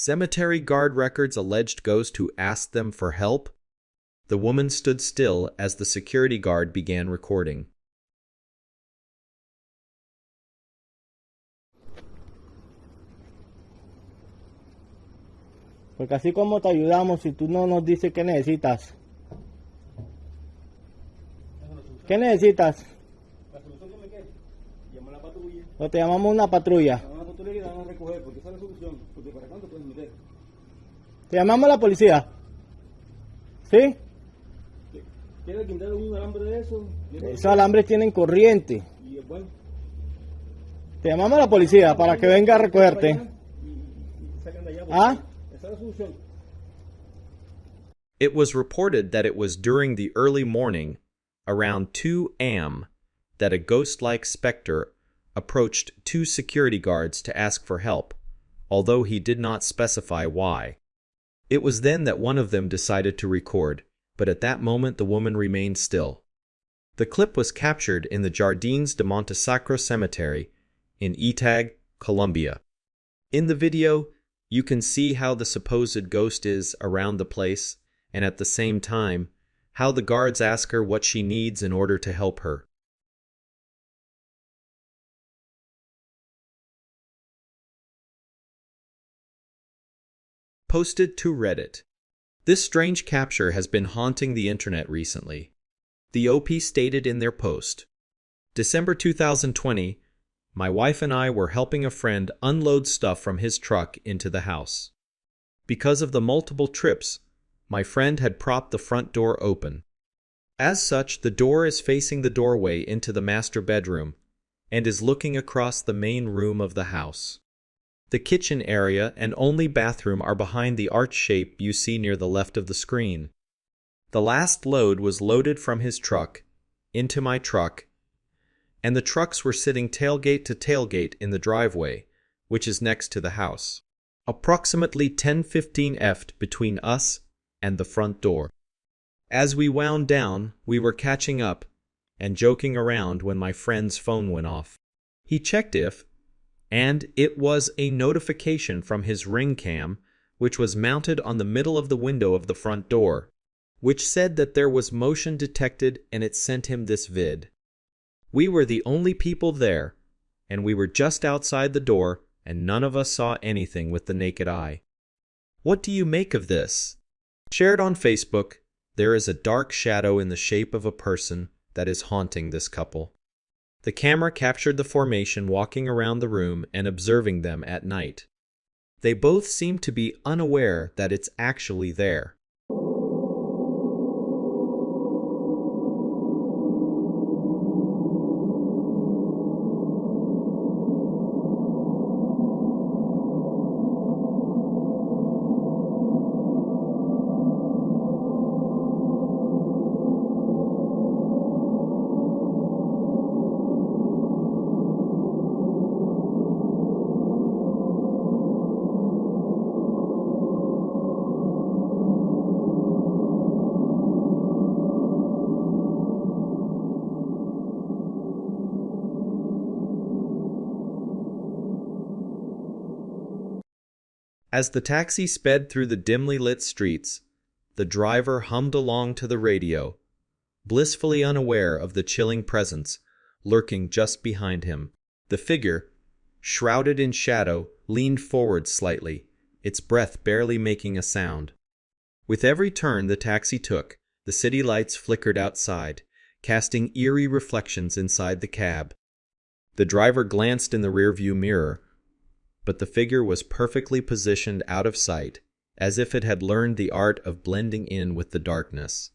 cemetery guard records alleged ghost who asked them for help? The woman stood still as the security guard began recording. Porque así como te ayudamos si tú no nos dices qué necesitas. ¿Qué necesitas? La solución que me quede, llama a la patrulla. O te llamamos una patrulla. Llama a la patrulla y la van a recoger, porque esa es la solución. Porque para cuándo pueden meter. Te llamamos a la policía. ¿Sí? ¿Quiere quitarle un alambre de eso? Esos alambres tienen corriente. Y bueno. Te llamamos a la policía para que venga a recogerte. Y sacan de allá. ¿Ah? Esa es la solución. It was reported that it was during the early morning, around 2 a.m., that a ghost-like specter approached 2 security guards to ask for help, although he did not specify why. It was then that one of them decided to record, but at that moment the woman remained still. The clip was captured in the Jardins de Montesacro Cemetery in Itag, Colombia. In the video, you can see how the supposed ghost is around the place, and at the same time, how the guards ask her what she needs in order to help her. Posted to Reddit. This strange capture has been haunting the internet recently. The OP stated in their post, December 2020, my wife and I were helping a friend unload stuff from his truck into the house. Because of the multiple trips, my friend had propped the front door open. As such, the door is facing the doorway into the master bedroom and is looking across the main room of the house. The kitchen area and only bathroom are behind the arch shape you see near the left of the screen. The last load was loaded from his truck into my truck, and the trucks were sitting tailgate to tailgate in the driveway, which is next to the house. Approximately 10-15 ft between us and the front door. As we wound down, we were catching up and joking around when my friend's phone went off. He checked and it was a notification from his ring cam, which was mounted on the middle of the window of the front door, which said that there was motion detected, and it sent him this vid. We were the only people there, and we were just outside the door, and none of us saw anything with the naked eye. What do you make of this? Shared on Facebook, there is a dark shadow in the shape of a person that is haunting this couple. The camera captured the formation walking around the room and observing them at night. They both seem to be unaware that it's actually there. As the taxi sped through the dimly lit streets, the driver hummed along to the radio, blissfully unaware of the chilling presence lurking just behind him. The figure, shrouded in shadow, leaned forward slightly, its breath barely making a sound. With every turn the taxi took, the city lights flickered outside, casting eerie reflections inside the cab. The driver glanced in the rearview mirror, but the figure was perfectly positioned out of sight, as if it had learned the art of blending in with the darkness.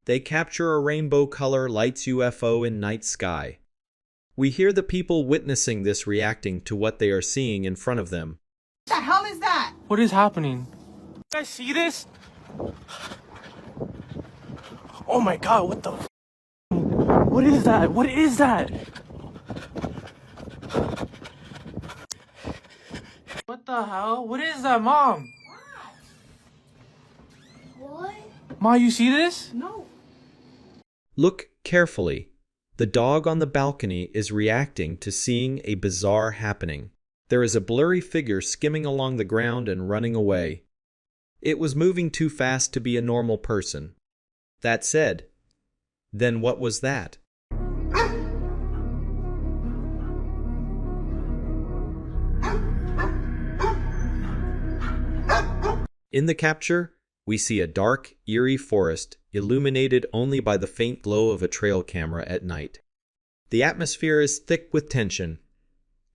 They capture a rainbow-color lights UFO in night sky. We hear the people witnessing this reacting to what they are seeing in front of them. What the hell is that? What is happening? You guys see this? Oh my god, what the f? What is that? What is that? the hell? What is that, Mom? What? Ma, you see this? No. Look carefully. The dog on the balcony is reacting to seeing a bizarre happening. There is a blurry figure skimming along the ground and running away. It was moving too fast to be a normal person. That said, then what was that? In the capture, we see a dark, eerie forest illuminated only by the faint glow of a trail camera at night. The atmosphere is thick with tension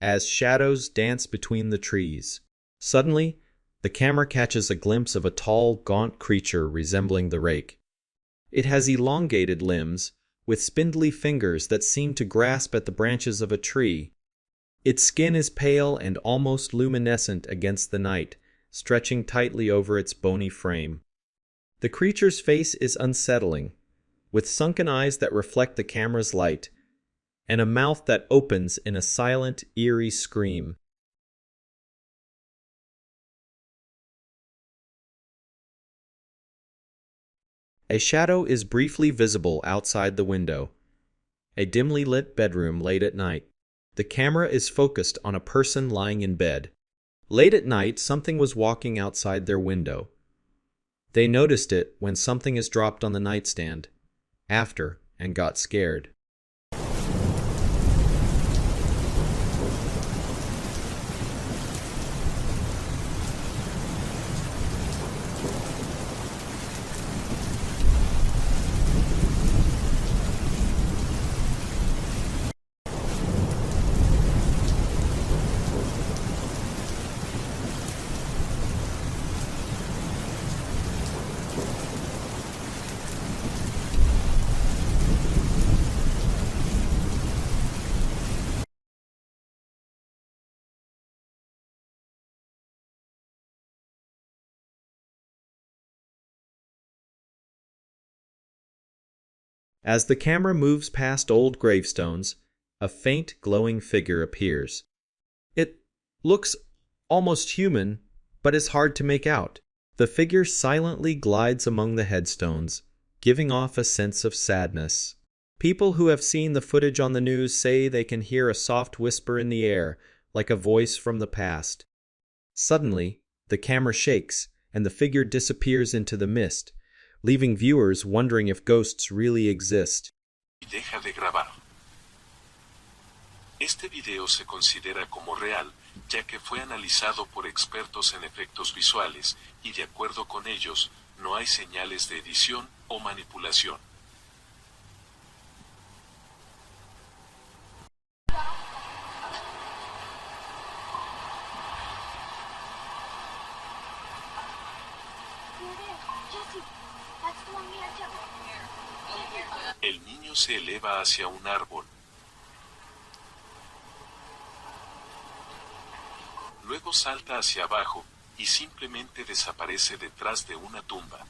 as shadows dance between the trees. Suddenly, the camera catches a glimpse of a tall, gaunt creature resembling the rake. It has elongated limbs with spindly fingers that seem to grasp at the branches of a tree. Its skin is pale and almost luminescent against the night, stretching tightly over its bony frame. The creature's face is unsettling, with sunken eyes that reflect the camera's light, and a mouth that opens in a silent, eerie scream. A shadow is briefly visible outside the window. A dimly lit bedroom late at night. The camera is focused on a person lying in bed. Late at night, something was walking outside their window. They noticed it when something is dropped on the nightstand, after, and got scared. As the camera moves past old gravestones, a faint glowing figure appears. It looks almost human, but is hard to make out. The figure silently glides among the headstones, giving off a sense of sadness. People who have seen the footage on the news say they can hear a soft whisper in the air, like a voice from the past. Suddenly, the camera shakes, and the figure disappears into the mist, leaving viewers wondering if ghosts really exist. Y deja de grabar. Este video se considera como real, ya que fue analizado por expertos en efectos visuales, y de acuerdo con ellos, no hay señales de edición o manipulación. El niño se eleva hacia un árbol. Luego salta hacia abajo, y simplemente desaparece detrás de una tumba.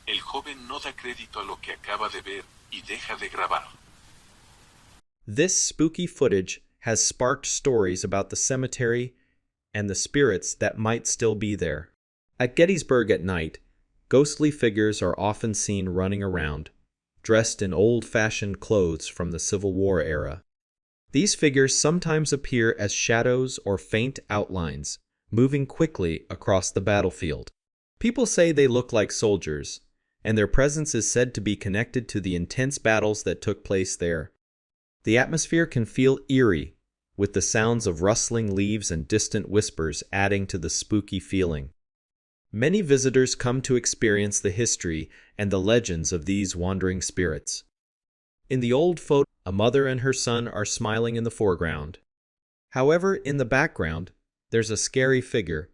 El joven no da crédito a lo que acaba de ver, y deja de grabar. This spooky footage has sparked stories about the cemetery and the spirits that might still be there. At Gettysburg at night, ghostly figures are often seen running around, dressed in old-fashioned clothes from the Civil War era. These figures sometimes appear as shadows or faint outlines, moving quickly across the battlefield. People say they look like soldiers, and their presence is said to be connected to the intense battles that took place there. The atmosphere can feel eerie, with the sounds of rustling leaves and distant whispers adding to the spooky feeling. Many visitors come to experience the history and the legends of these wandering spirits. In the old photo, a mother and her son are smiling in the foreground. However, in the background, there's a scary figure.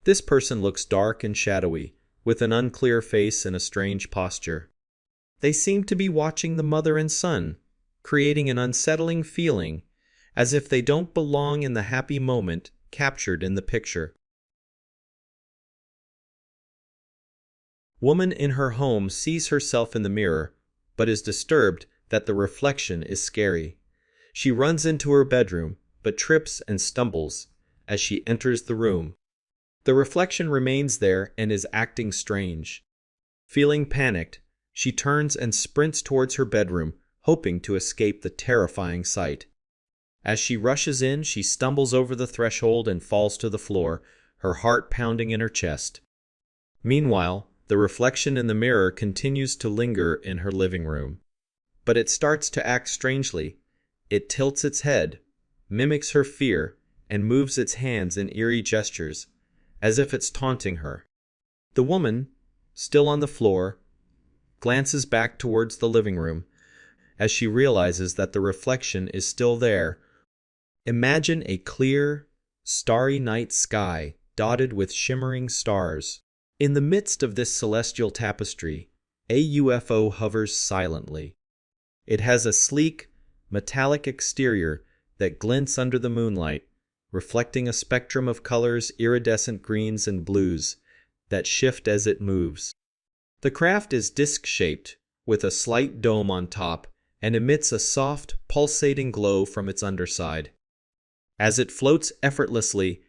This person looks dark and shadowy, with an unclear face and a strange posture. They seem to be watching the mother and son, creating an unsettling feeling, as if they don't belong in the happy moment captured in the picture. Woman in her home sees herself in the mirror, but is disturbed that the reflection is scary. She runs into her bedroom, but trips and stumbles as she enters the room. The reflection remains there and is acting strange. Feeling panicked, she turns and sprints towards her bedroom, hoping to escape the terrifying sight. As she rushes in, she stumbles over the threshold and falls to the floor, her heart pounding in her chest. Meanwhile, the reflection in the mirror continues to linger in her living room. But it starts to act strangely. It tilts its head, mimics her fear, and moves its hands in eerie gestures, as if it's taunting her. The woman, still on the floor, glances back towards the living room as she realizes that the reflection is still there. Imagine a clear, starry night sky dotted with shimmering stars. In the midst of this celestial tapestry, a UFO hovers silently. It has a sleek, metallic exterior that glints under the moonlight, reflecting a spectrum of colors, iridescent greens and blues, that shift as it moves. The craft is disc-shaped, with a slight dome on top, and emits a soft, pulsating glow from its underside. As it floats effortlessly,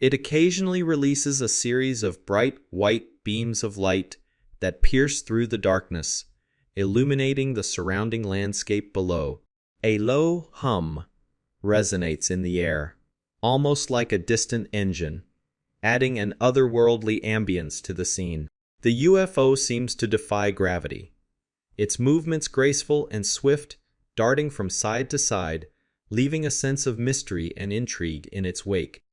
it occasionally releases a series of bright white beams of light that pierce through the darkness, illuminating the surrounding landscape below. A low hum resonates in the air, almost like a distant engine, adding an otherworldly ambience to the scene. The UFO seems to defy gravity, its movements graceful and swift, darting from side to side, leaving a sense of mystery and intrigue in its wake.